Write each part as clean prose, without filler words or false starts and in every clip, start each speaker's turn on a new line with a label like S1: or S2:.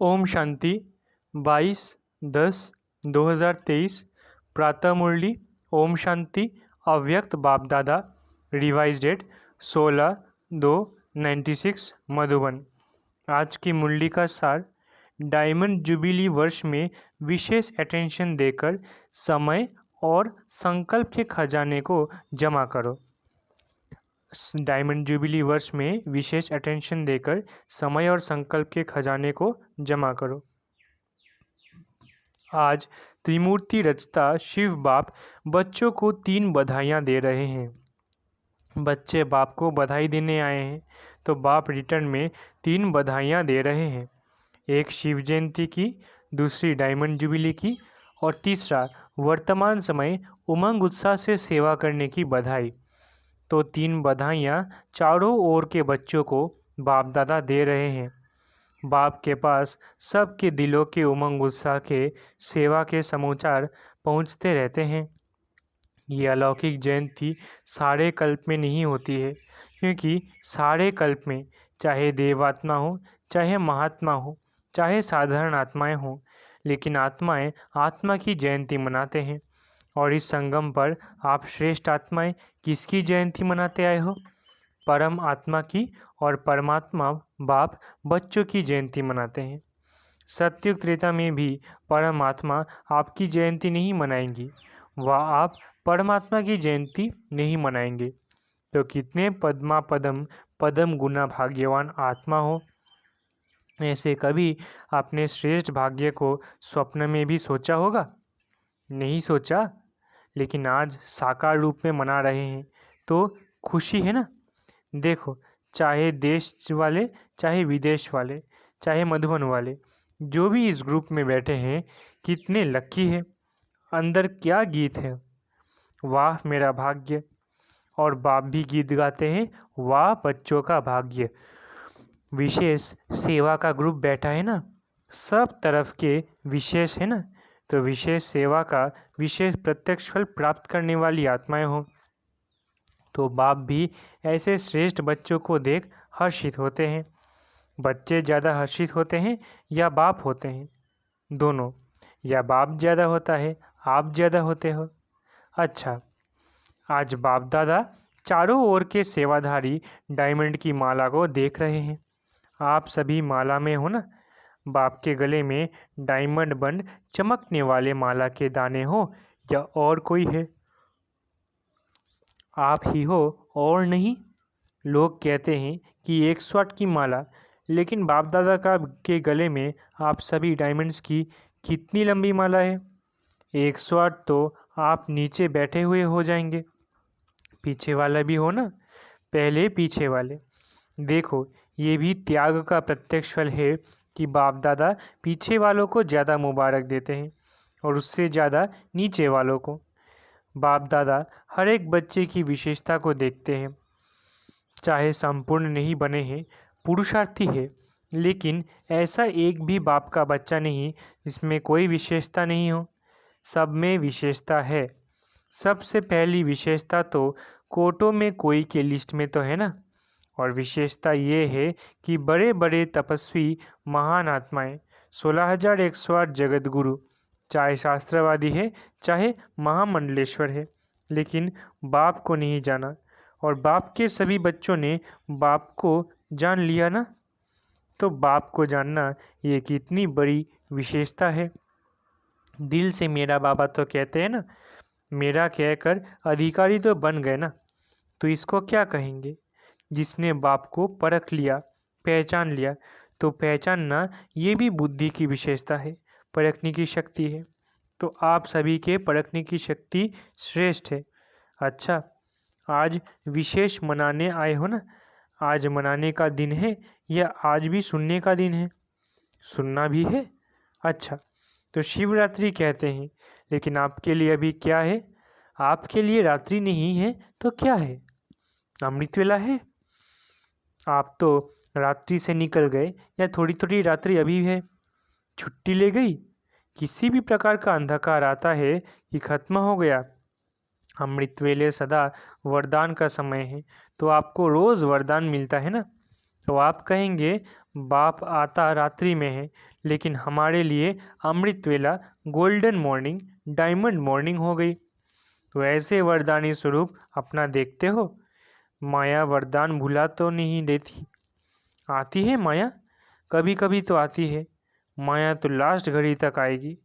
S1: ओम शांति 22/10/2023 प्रातः मुरली। ओम शांति अव्यक्त बाप दादा रिवाइज डेट 16/2/96 मधुबन। आज की मुरली का सार, डायमंड जुबिली वर्ष में विशेष अटेंशन देकर समय और संकल्प के खजाने को जमा करो। डायमंड जुबिली वर्ष में विशेष अटेंशन देकर समय और संकल्प के खजाने को जमा करो। आज त्रिमूर्ति रचता शिव बाप बच्चों को 3 बधाइयाँ दे रहे हैं। बच्चे बाप को बधाई देने आए हैं तो बाप रिटर्न में 3 बधाइयाँ दे रहे हैं। एक शिव जयंती की, दूसरी डायमंड जुबिली की और तीसरा वर्तमान समय उमंग उत्साह से सेवा करने की बधाई। तो 3 बधाइयाँ चारों ओर के बच्चों को बाप दादा दे रहे हैं। बाप के पास सबके दिलों के उमंग उत्साह के सेवा के समाचार पहुँचते रहते हैं। ये अलौकिक जयंती सारे कल्प में नहीं होती है, क्योंकि सारे कल्प में चाहे देवात्मा हो, चाहे महात्मा हो, चाहे साधारण आत्माएं हों, लेकिन आत्माएं आत्मा की जयंती मनाते हैं। और इस संगम पर आप श्रेष्ठ आत्माएं किसकी जयंती मनाते आए हो? परम आत्मा की। और परमात्मा बाप बच्चों की जयंती मनाते हैं। सत्युग त्रेता में भी परम आत्मा आपकी जयंती नहीं मनाएंगी, वह आप परमात्मा की जयंती नहीं मनाएंगे। तो कितने पद्मा पदम पदम गुना भाग्यवान आत्मा हो। ऐसे कभी आपने श्रेष्ठ भाग्य को स्वप्न में भी सोचा होगा? नहीं सोचा, लेकिन आज साकार रूप में मना रहे हैं तो खुशी है ना। देखो, चाहे देश वाले, चाहे विदेश वाले, चाहे मधुबन वाले, जो भी इस ग्रुप में बैठे हैं, कितने लकी है। अंदर क्या गीत है, वाह मेरा भाग्य। और बाप भी गीत गाते हैं, वाह बच्चों का भाग्य। विशेष सेवा का ग्रुप बैठा है ना, सब तरफ के विशेष है ना, तो विशेष सेवा का विशेष प्रत्यक्ष फल प्राप्त करने वाली आत्माएं हो। तो बाप भी ऐसे श्रेष्ठ बच्चों को देख हर्षित होते हैं। बच्चे ज़्यादा हर्षित होते हैं या बाप होते हैं? दोनों। या बाप ज़्यादा होता है, आप ज़्यादा होते हो? अच्छा, आज बाप दादा चारों ओर के सेवाधारी डायमंड की माला को देख रहे हैं। आप सभी माला में हो ना। बाप के गले में डायमंड बंद चमकने वाले माला के दाने हो या और कोई है? आप ही हो और नहीं। लोग कहते हैं कि 108 की माला, लेकिन बाप दादा के गले में आप सभी डायमंड्स की कितनी लंबी माला है? 108 तो आप नीचे बैठे हुए हो जाएंगे। पीछे वाला भी हो ना, पहले पीछे वाले। देखो, ये भी त्याग का प्रत्यक्ष फल है कि बाप दादा पीछे वालों को ज़्यादा मुबारक देते हैं और उससे ज़्यादा नीचे वालों को। बाप दादा हर एक बच्चे की विशेषता को देखते हैं। चाहे संपूर्ण नहीं बने हैं, पुरुषार्थी है, लेकिन ऐसा एक भी बाप का बच्चा नहीं जिसमें कोई विशेषता नहीं हो। सब में विशेषता है। सबसे पहली विशेषता तो कोटों में कोई के लिस्ट में तो है ना। और विशेषता ये है कि बड़े बड़े तपस्वी महान आत्माएं 16,108 जगत गुरु, चाहे शास्त्रवादी है, चाहे महामंडलेश्वर है, लेकिन बाप को नहीं जाना। और बाप के सभी बच्चों ने बाप को जान लिया ना। तो बाप को जानना ये कितनी बड़ी विशेषता है। दिल से मेरा बाबा तो कहते हैं ना, मेरा कहकर अधिकारी तो बन गए ना। तो इसको क्या कहेंगे? जिसने बाप को परख लिया, पहचान लिया। तो पहचानना ये भी बुद्धि की विशेषता है, परखने की शक्ति है। तो आप सभी के परखने की शक्ति श्रेष्ठ है। अच्छा, आज विशेष मनाने आए हो ना। आज मनाने का दिन है या आज भी सुनने का दिन है? सुनना भी है। अच्छा, तो शिवरात्रि कहते हैं, लेकिन आपके लिए अभी क्या है? आपके लिए रात्रि नहीं है तो क्या है? अमृत वेला है। आप तो रात्रि से निकल गए या थोड़ी थोड़ी रात्रि अभी है, छुट्टी ले गई। किसी भी प्रकार का अंधकार आता है कि खत्म हो गया। अमृत वेले सदा वरदान का समय है, तो आपको रोज़ वरदान मिलता है ना। तो आप कहेंगे बाप आता रात्रि में है, लेकिन हमारे लिए अमृत वेला, गोल्डन मॉर्निंग, डायमंड मॉर्निंग हो गई। तो ऐसे वरदानी स्वरूप अपना देखते हो। माया वरदान भुला तो नहीं देती। आती है माया, कभी कभी तो आती है। माया तो लास्ट घड़ी तक आएगी,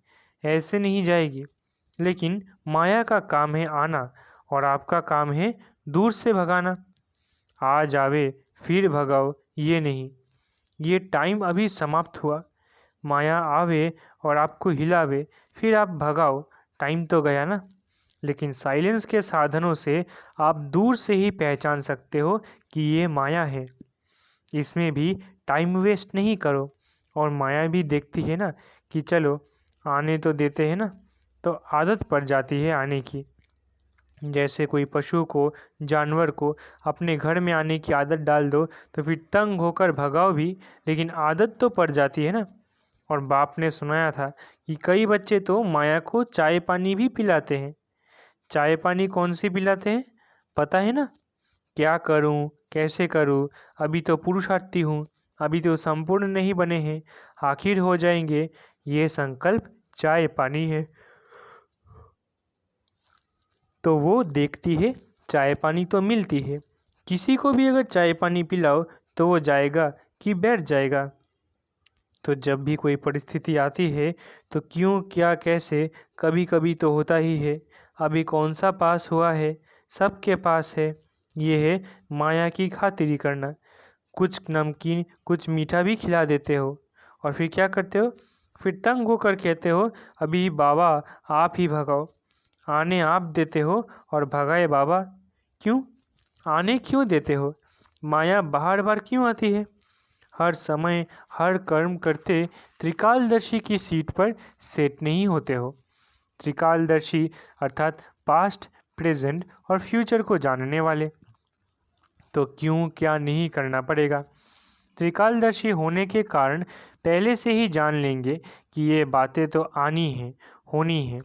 S1: ऐसे नहीं जाएगी। लेकिन माया का काम है आना, और आपका काम है दूर से भगाना। आ जावे फिर भगाओ, ये नहीं। ये टाइम अभी समाप्त हुआ। माया आवे और आपको हिलावे, फिर आप भगाओ, टाइम तो गया ना। लेकिन साइलेंस के साधनों से आप दूर से ही पहचान सकते हो कि ये माया है। इसमें भी टाइम वेस्ट नहीं करो। और माया भी देखती है ना कि चलो आने तो देते हैं ना, तो आदत पड़ जाती है आने की। जैसे कोई पशु को, जानवर को अपने घर में आने की आदत डाल दो तो फिर तंग होकर भगाओ भी, लेकिन आदत तो पड़ जाती है ना। और बाप ने सुनाया था कि कई बच्चे तो माया को चाय पानी भी पिलाते हैं। चाय पानी कौन सी पिलाते हैं पता है ना? क्या करूं, कैसे करूं, अभी तो पुरुषार्थी हूं, अभी तो संपूर्ण नहीं बने हैं, आखिर हो जाएंगे, ये संकल्प चाय पानी है। तो वो देखती है, चाय पानी तो मिलती है। किसी को भी अगर चाय पानी पिलाओ तो वो जाएगा कि बैठ जाएगा। तो जब भी कोई परिस्थिति आती है तो क्यों, क्या, कैसे, कभी कभी तो होता ही है। अभी कौन सा पास हुआ है, सबके पास है। ये है माया की खातिरी करना। कुछ नमकीन, कुछ मीठा भी खिला देते हो, और फिर क्या करते हो? फिर तंग होकर कहते हो अभी बाबा आप ही भगाओ। आने आप देते हो और भगाए बाबा। क्यों आने क्यों देते हो? माया बार बार क्यों आती है? हर समय हर कर्म करते त्रिकालदर्शी की सीट पर सेट नहीं होते हो। त्रिकालदर्शी अर्थात पास्ट, प्रेजेंट और फ्यूचर को जानने वाले। तो क्यों, क्या नहीं करना पड़ेगा। त्रिकालदर्शी होने के कारण पहले से ही जान लेंगे कि ये बातें तो आनी हैं, होनी हैं।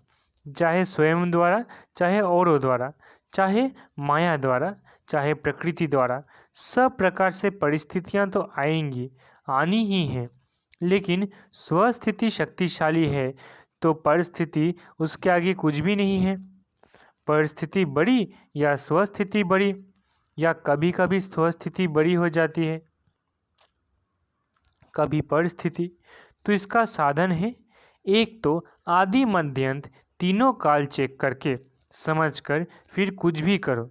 S1: चाहे स्वयं द्वारा, चाहे औरों द्वारा, चाहे माया द्वारा, चाहे प्रकृति द्वारा, सब प्रकार से परिस्थितियां तो आएंगी, आनी ही हैं। लेकिन स्वस्थिति शक्तिशाली है तो परिस्थिति उसके आगे कुछ भी नहीं है। परिस्थिति बड़ी या स्वस्थिति बड़ी, या कभी कभी स्वस्थिति बड़ी हो जाती है, कभी परिस्थिति। तो इसका साधन है, एक तो आदि मध्य अंत तीनों काल चेक करके समझकर फिर कुछ भी करो।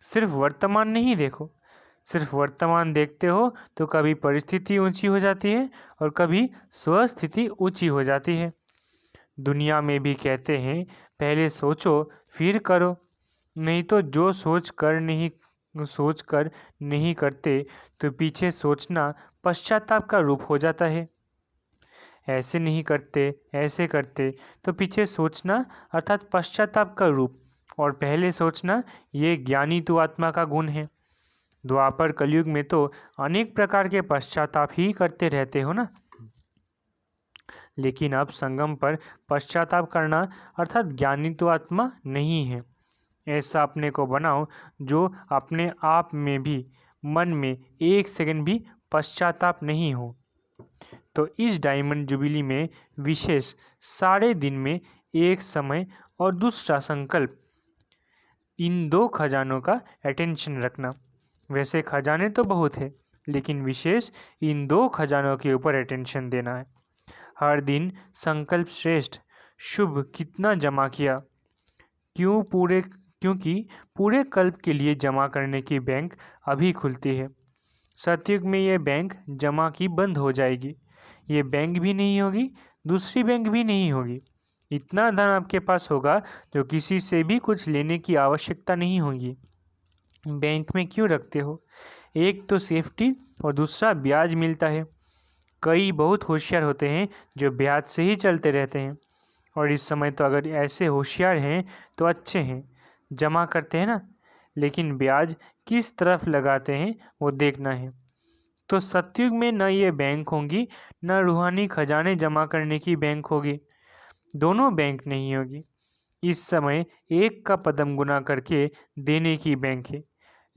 S1: सिर्फ वर्तमान नहीं देखो। सिर्फ वर्तमान देखते हो तो कभी परिस्थिति ऊंची हो जाती है और कभी स्वस्थिति ऊंची हो जाती है। दुनिया में भी कहते हैं पहले सोचो फिर करो, नहीं तो जो सोच कर नहीं करते तो पीछे सोचना पश्चाताप का रूप हो जाता है। ऐसे नहीं करते, ऐसे करते तो पीछे सोचना अर्थात पश्चाताप का रूप, और पहले सोचना ये ज्ञानी तो आत्मा का गुण है। द्वापर कलयुग में तो अनेक प्रकार के पश्चाताप ही करते रहते हो ना। लेकिन अब संगम पर पश्चाताप करना अर्थात ज्ञानी तो आत्मा नहीं है। ऐसा अपने को बनाओ जो अपने आप में भी, मन में एक सेकंड भी पश्चाताप नहीं हो। तो इस डायमंड जुबिली में विशेष सारे दिन में एक समय और दूसरा संकल्प, इन दो खजानों का अटेंशन रखना। वैसे खजाने तो बहुत है, लेकिन विशेष इन दो खजानों के ऊपर अटेंशन देना है। हर दिन संकल्प श्रेष्ठ शुभ कितना जमा किया, क्योंकि पूरे कल्प के लिए जमा करने की बैंक अभी खुलती है। सतयुग में ये बैंक जमा की बंद हो जाएगी। ये बैंक भी नहीं होगी, दूसरी बैंक भी नहीं होगी। इतना धन आपके पास होगा जो किसी से भी कुछ लेने की आवश्यकता नहीं होगी। बैंक में क्यों रखते हो? एक तो सेफ्टी और दूसरा ब्याज मिलता है। कई बहुत होशियार होते हैं जो ब्याज से ही चलते रहते हैं, और इस समय तो अगर ऐसे होशियार हैं तो अच्छे हैं, जमा करते हैं ना, लेकिन ब्याज किस तरफ लगाते हैं वो देखना है। तो सतयुग में न ये बैंक होंगी, न रूहानी खजाने जमा करने की बैंक होगी, दोनों बैंक नहीं होगी। इस समय एक का पदम गुना करके देने की बैंक है,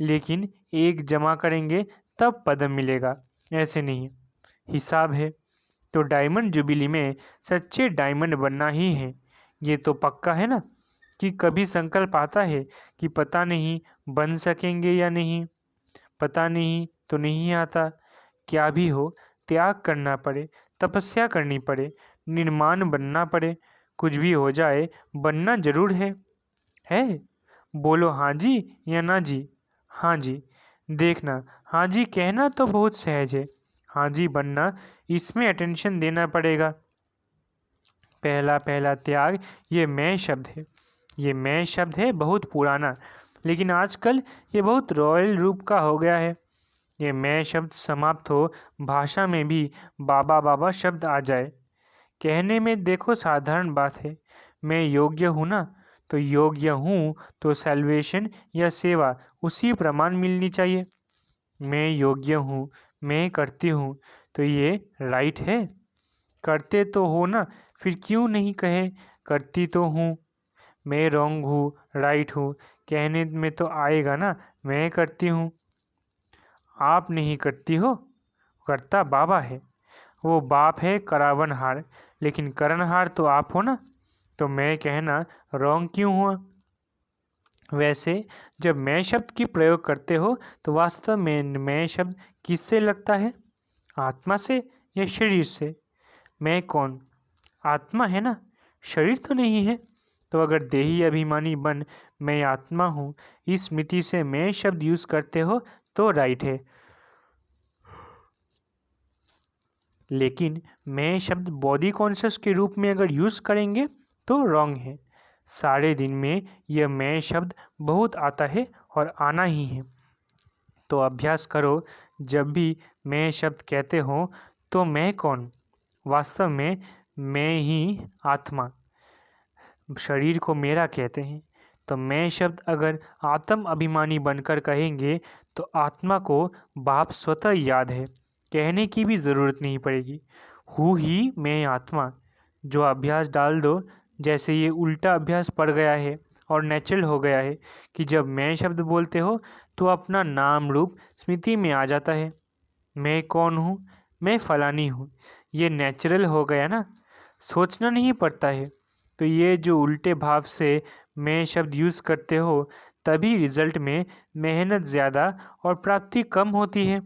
S1: लेकिन एक जमा करेंगे तब पदम मिलेगा, ऐसे नहीं। हिसाब है तो डायमंड जुबिली में सच्चे डायमंड बनना ही है, ये तो पक्का है ना। कि कभी संकल्प आता है कि पता नहीं बन सकेंगे या नहीं, पता नहीं तो नहीं आता। क्या भी हो, त्याग करना पड़े, तपस्या करनी पड़े, निर्माण बनना पड़े, कुछ भी हो जाए बनना जरूर है। बोलो हाँ जी या ना जी। हाँ जी। देखना, हाँ जी कहना तो बहुत सहज है, हाँ जी बनना, इसमें अटेंशन देना पड़ेगा। पहला पहला त्याग, ये मैं शब्द है। ये मैं शब्द है बहुत पुराना, लेकिन आजकल ये बहुत रॉयल रूप का हो गया है। ये मैं शब्द समाप्त हो, भाषा में भी बाबा बाबा शब्द आ जाए। कहने में देखो साधारण बात है, मैं योग्य हूँ ना, तो योग्य हूँ तो सैल्वेशन या सेवा उसी प्रमाण मिलनी चाहिए। मैं योग्य हूँ, मैं करती हूँ, तो ये राइट है। करते तो हो ना, फिर क्यों नहीं कहे करती तो हूँ। मैं रॉन्ग हूँ, राइट हूँ, कहने में तो आएगा ना, मैं करती हूँ। आप नहीं करती हो, करता बाबा है। वो बाप है करावनहार, लेकिन करनहार तो आप हो ना, तो मैं कहना रॉन्ग क्यों हुआ। वैसे जब मैं शब्द की प्रयोग करते हो तो वास्तव में मैं शब्द किससे लगता है, आत्मा से या शरीर से। मैं कौन, आत्मा है ना, शरीर तो नहीं है। तो अगर देही अभिमानी बन मैं आत्मा हूँ इस मिति से मैं शब्द यूज करते हो तो राइट है, लेकिन मैं शब्द बॉडी कॉन्शियस के रूप में अगर यूज करेंगे तो रॉन्ग है। सारे दिन में यह मैं शब्द बहुत आता है और आना ही है। तो अभ्यास करो, जब भी मैं शब्द कहते हो तो मैं कौन, वास्तव में मैं ही आत्मा, शरीर को मेरा कहते हैं। तो मैं शब्द अगर आत्म अभिमानी बनकर कहेंगे तो आत्मा को बाप स्वतः याद है, कहने की भी ज़रूरत नहीं पड़ेगी। हूँ ही मैं आत्मा। जो अभ्यास डाल दो, जैसे ये उल्टा अभ्यास पड़ गया है और नेचुरल हो गया है कि जब मैं शब्द बोलते हो तो अपना नाम रूप स्मृति में आ जाता है। मैं कौन हूँ, मैं फलानी हूँ, ये नेचुरल हो गया ना, सोचना नहीं पड़ता है। तो ये जो उल्टे भाव से मैं शब्द यूज़ करते हो तभी रिजल्ट में मेहनत ज़्यादा और प्राप्ति कम होती है।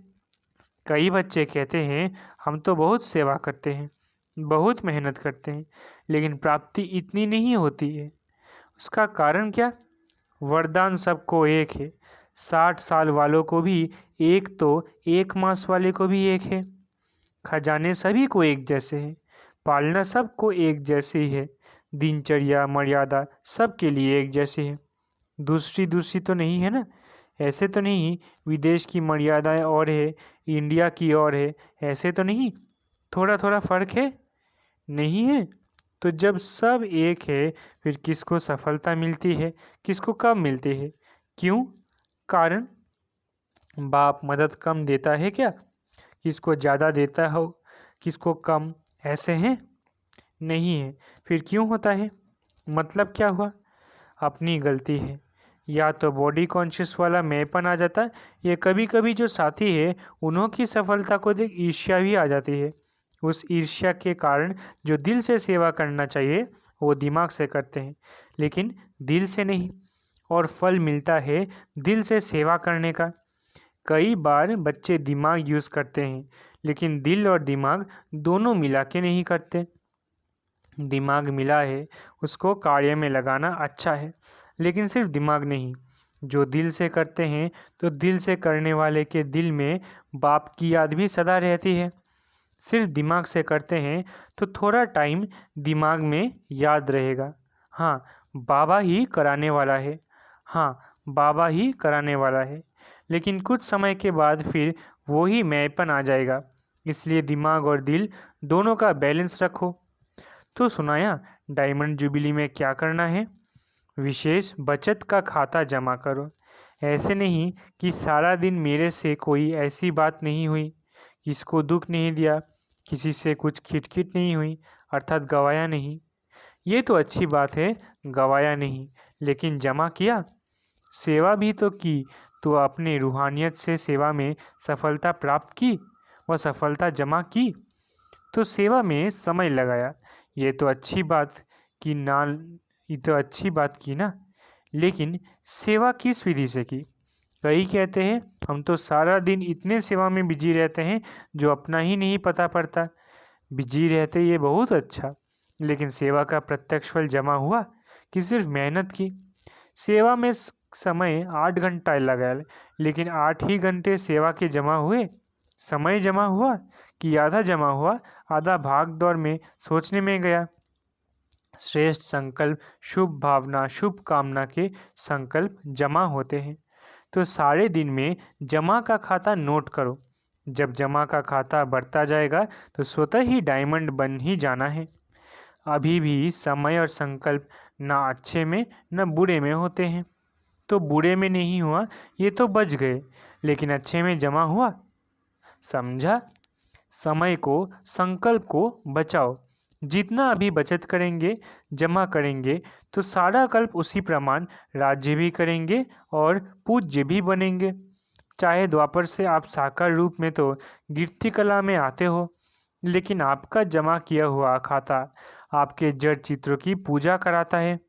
S1: कई बच्चे कहते हैं हम तो बहुत सेवा करते हैं, बहुत मेहनत करते हैं, लेकिन प्राप्ति इतनी नहीं होती है। उसका कारण क्या, वरदान सबको एक है, 60 साल वालों को भी एक, तो 1 मास वाले को भी एक है। खजाने सभी को एक जैसे हैं, पालना सबको एक जैसे ही है, दिनचर्या मर्यादा सबके लिए एक जैसी है। दूसरी दूसरी तो नहीं है ना, ऐसे तो नहीं विदेश की मर्यादाएं और है, इंडिया की और है, ऐसे तो नहीं, थोड़ा थोड़ा फर्क है, नहीं है। तो जब सब एक है फिर किसको सफलता मिलती है, किसको कम मिलती है, क्यों, कारण, बाप मदद कम देता है क्या, किसको ज़्यादा देता हो, किसको कम, ऐसे हैं, नहीं है। फिर क्यों होता है, मतलब क्या हुआ, अपनी गलती है। या तो बॉडी कॉन्शियस वाला मैंपन आ जाता है, या कभी कभी जो साथी है उन्हों की सफलता को देख ईर्ष्या भी आ जाती है। उस ईर्ष्या के कारण जो दिल से सेवा करना चाहिए वो दिमाग से करते हैं, लेकिन दिल से नहीं, और फल मिलता है दिल से सेवा करने का। कई बार बच्चे दिमाग यूज़ करते हैं, लेकिन दिल और दिमाग दोनों मिला के नहीं करते। दिमाग मिला है उसको कार्य में लगाना अच्छा है, लेकिन सिर्फ दिमाग नहीं। जो दिल से करते हैं तो दिल से करने वाले के दिल में बाप की याद भी सदा रहती है। सिर्फ दिमाग से करते हैं तो थोड़ा टाइम दिमाग में याद रहेगा, हाँ बाबा ही कराने वाला है, हाँ बाबा ही कराने वाला है, लेकिन कुछ समय के बाद फिर वो ही मैंपन आ जाएगा। इसलिए दिमाग और दिल दोनों का बैलेंस रखो। तो सुनाया डायमंड जुबिली में क्या करना है, विशेष बचत का खाता जमा करो। ऐसे नहीं कि सारा दिन मेरे से कोई ऐसी बात नहीं हुई, किसको दुख नहीं दिया, किसी से कुछ खिटखिट नहीं हुई, अर्थात गवाया नहीं। ये तो अच्छी बात है, गवाया नहीं, लेकिन जमा किया, सेवा भी तो की, तो अपने रूहानियत से सेवा में सफलता प्राप्त की व सफलता जमा की, तो सेवा में समय लगाया। ये तो अच्छी बात की ना, लेकिन सेवा किस विधि से की? कई कहते हैं हम तो सारा दिन इतने सेवा में बिजी रहते हैं जो अपना ही नहीं पता पड़ता। बिजी रहते ये बहुत अच्छा, लेकिन सेवा का प्रत्यक्ष फल जमा हुआ कि सिर्फ मेहनत की? सेवा में समय 8 घंटा लगा, लेकिन 8 ही घंटे सेवा के जमा हुए? समय जमा हुआ कि आधा जमा हुआ, आधा भाग दौड़ में सोचने में गया? श्रेष्ठ संकल्प, शुभ भावना, शुभ कामना के संकल्प जमा होते हैं। तो सारे दिन में जमा का खाता नोट करो। जब जमा का खाता बढ़ता जाएगा तो स्वतः ही डायमंड बन ही जाना है। अभी भी समय और संकल्प ना अच्छे में न बुरे में होते हैं। तो बुरे में नहीं हुआ ये तो बच गए, लेकिन अच्छे में जमा हुआ। समझा? समय को, संकल्प को बचाओ। जितना अभी बचत करेंगे, जमा करेंगे, तो सारा कल्प उसी प्रमाण राज्य भी करेंगे और पूज्य भी बनेंगे। चाहे द्वापर से आप साकार रूप में तो कीर्ति कला में आते हो, लेकिन आपका जमा किया हुआ खाता आपके जड़ चित्रों की पूजा कराता है।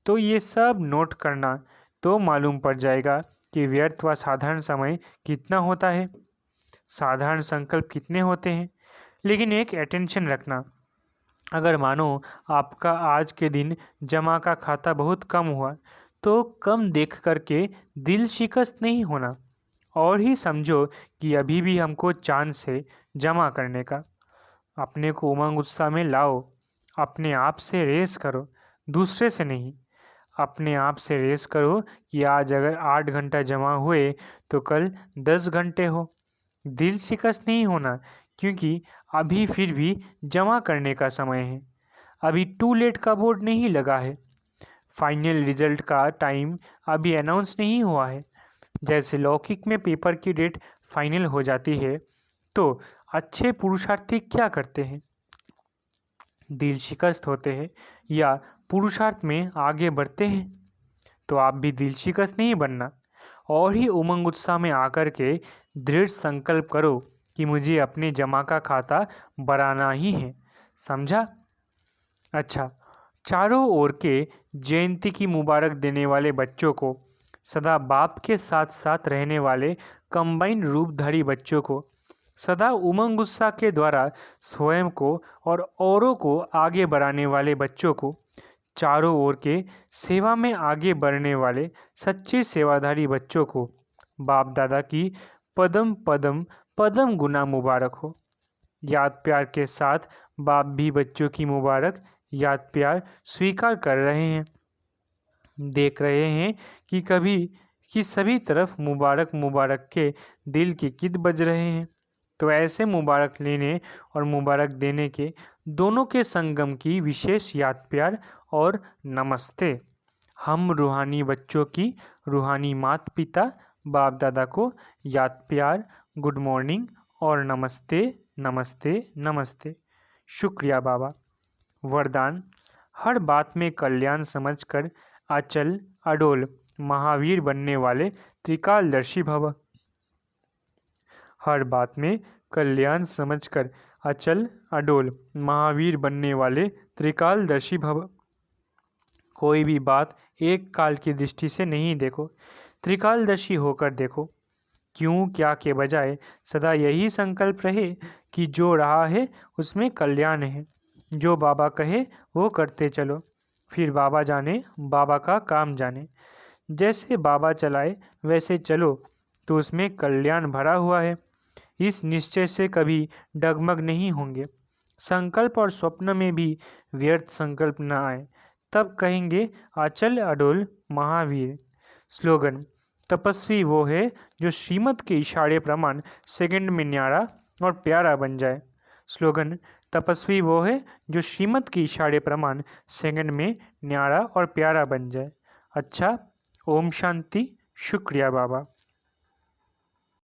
S1: तो ये सब नोट करना, तो मालूम पड़ जाएगा कि व्यर्थ व साधारण समय कितना होता है, साधारण संकल्प कितने होते हैं। लेकिन एक अटेंशन रखना, अगर मानो आपका आज के दिन जमा का खाता बहुत कम हुआ, तो कम देख करके दिल शिकस्त नहीं होना, और ही समझो कि अभी भी हमको चांस है जमा करने का। अपने को उमंग उत्साह में लाओ, अपने आप से रेस करो, दूसरे से नहीं। अपने आप से रेस करो कि आज अगर 8 घंटा जमा हुए तो कल 10 घंटे हो। दिल शिकस्त नहीं होना, क्योंकि अभी फिर भी जमा करने का समय है। अभी टू लेट का बोर्ड नहीं लगा है। फाइनल रिजल्ट का टाइम अभी अनाउंस नहीं हुआ है। जैसे लौकिक में पेपर की डेट फाइनल हो जाती है, तो अच्छे पुरुषार्थी क्या करते हैं? दिल शिकस्त होते हैं या पुरुषार्थ में आगे बढ़ते हैं। तो आप भी दिल शिकस्त नहीं बनना, और ही उमंग उत्साह में आकर के दृढ़ संकल्प करो कि मुझे अपने जमा का खाता बढ़ाना ही है। समझा? अच्छा, चारों ओर के जयंती की मुबारक देने वाले बच्चों को, सदा बाप के साथ साथ रहने वाले कंबाइन रूपधारी बच्चों को, सदा उमंग उत्साह के द्वारा स्वयं को और औरों को आगे बढ़ाने वाले बच्चों को, चारों ओर के सेवा में आगे बढ़ने वाले सच्चे सेवाधारी बच्चों को बाप दादा की पदम पदम पदम गुना मुबारक हो। याद प्यार के साथ बाप भी बच्चों की मुबारक याद प्यार स्वीकार कर रहे हैं। देख रहे हैं कि सभी तरफ मुबारक मुबारक के दिल की किद बज रहे हैं। तो ऐसे मुबारक लेने और मुबारक देने के दोनों के संगम की विशेष याद प्यार और नमस्ते। हम रूहानी बच्चों की रूहानी माता पिता बाप दादा को याद प्यार, गुड मॉर्निंग और नमस्ते नमस्ते नमस्ते। शुक्रिया बाबा। वरदान: हर बात में कल्याण समझकर अचल अडोल महावीर बनने वाले त्रिकालदर्शी भव। हर बात में कल्याण समझकर अचल अडोल महावीर बनने वाले त्रिकालदर्शी भव। कोई भी बात एक काल की दृष्टि से नहीं देखो, त्रिकालदर्शी होकर देखो। क्यों क्या के बजाय सदा यही संकल्प रहे कि जो रहा है उसमें कल्याण है। जो बाबा कहे वो करते चलो, फिर बाबा जाने, बाबा का काम जाने। जैसे बाबा चलाए वैसे चलो, तो उसमें कल्याण भरा हुआ है। इस निश्चय से कभी डगमग नहीं होंगे। संकल्प और स्वप्न में भी व्यर्थ संकल्प न आए, तब कहेंगे अचल अडोल महावीर। स्लोगन: तपस्वी वो है जो श्रीमत के इशारे प्रमाण सेकंड में न्यारा और प्यारा बन जाए। स्लोगन: तपस्वी वो है जो श्रीमत के इशारे प्रमाण सेकंड में न्यारा और प्यारा बन जाए। अच्छा, ओम शांति। शुक्रिया बाबा।